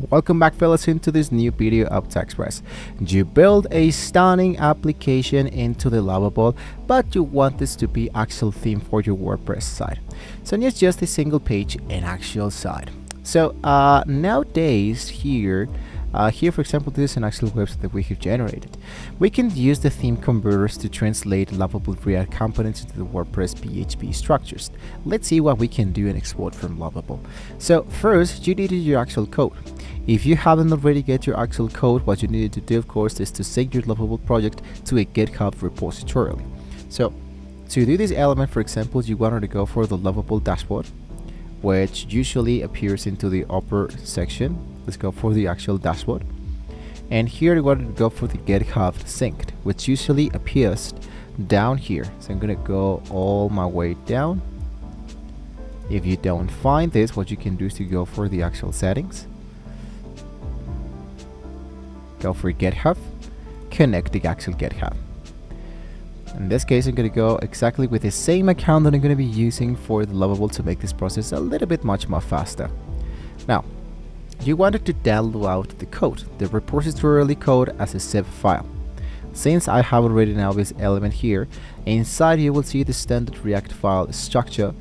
Welcome back, fellas, into this new video of TechExpress. You build a stunning application into the Lovable, but you want this to be actual theme for your WordPress site. So it's just a single page and actual site. So nowadays here for example, this is an actual website that we have generated. We can use the theme converters to translate Lovable React components into the WordPress PHP structures. Let's see what we can do and export from Lovable. So first, you need your actual code. If you haven't already get your actual code, what you need to do, of course, is to sync your Lovable project to a GitHub repository. So to do this element, for example, you wanted to go for the Lovable dashboard, which usually appears into the upper section. Let's go for the actual dashboard, and here we wanted to go for the GitHub synced, which usually appears down here. So I'm gonna go all my way down. If you don't find this, what you can do is to go for the actual settings, go for GitHub, connect the actual GitHub. In this case, I'm going to go exactly with the same account that I'm going to be using for the Lovable to make this process a little bit much more faster. Now, you wanted to download out the code, the repository code, as a zip file. Since I have already now this element here, inside you will see the standard React file structure,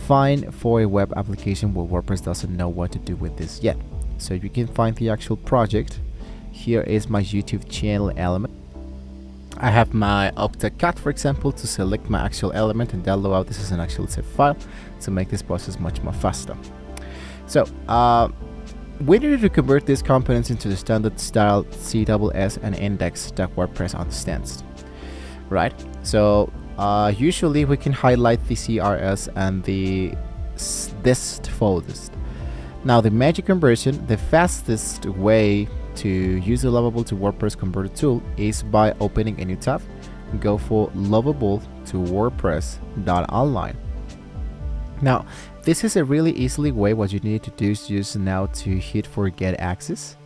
fine for a web application where WordPress doesn't know what to do with this yet. So you can find the actual project. Here is my YouTube channel element. I have my AutoCAD, for example, to select my actual element and download out this as an actual zip file to make this process much more faster. So we need to convert these components into the standard style CSS and index that WordPress understands, right? So usually we can highlight the CRS and the dist folders. Now the magic conversion, the fastest way to use the Lovable to WordPress converter tool is by opening a new tab, go for Lovable to WordPress.online. Now this is a really easily way. What you need to do is just now to hit for get access,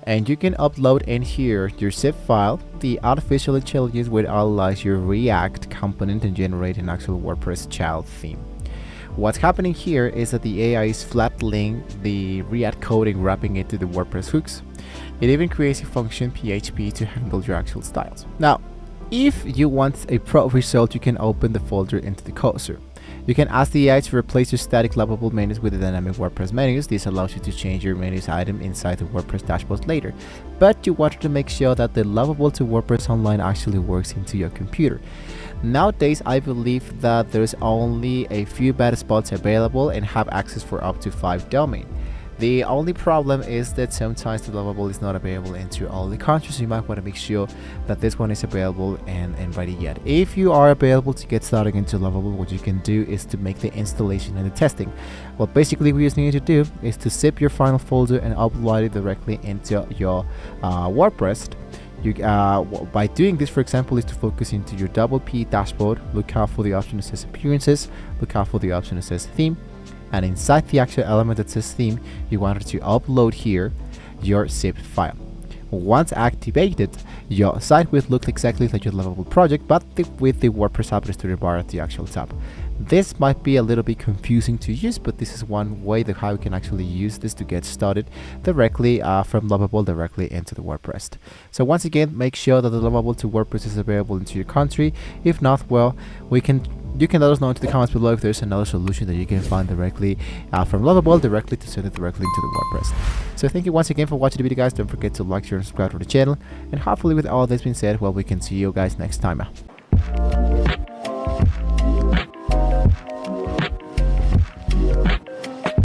and you can upload in here your zip file. The artificial intelligence will analyze your React component and generate an actual WordPress child theme. What's happening here is that the AI is flattening the React code and wrapping it to the WordPress hooks. It even creates a function PHP to handle your actual styles. Now, if you want a pro result, you can open the folder into the cursor. You can ask the AI to replace your static Lovable menus with the dynamic WordPress menus. This allows you to change your menus item inside the WordPress dashboard later. But you want to make sure that the Lovable to WordPress online actually works into your computer. Nowadays, I believe that there's only a few beta spots available and have access for up to 5 domains. The only problem is that sometimes the Lovable is not available into all the countries. You might want to make sure that this one is available and ready yet. If you are available to get started into Lovable, what you can do is to make the installation and the testing. Well, basically what you just need to do is to zip your final folder and upload it directly into your WordPress. By doing this, for example, is to focus into your WP dashboard, look out for the option that says appearances, look out for the option that says theme, and inside the actual element that says theme, you wanted to upload here your zip file. Once activated, your site will look exactly like your Lovable project, but with the WordPress administrator bar at the actual tab. This might be a little bit confusing to use, but this is one way that how you can actually use this to get started directly from Lovable directly into the WordPress. So once again, make sure that the Lovable to WordPress is available into your country. If not, well, you can let us know into the comments below if there's another solution that you can find directly from Lovable directly to send it directly into the WordPress. So thank you once again for watching the video, guys. Don't forget to like, share, and subscribe to the channel. And hopefully with all this being said, well, we can see you guys next time.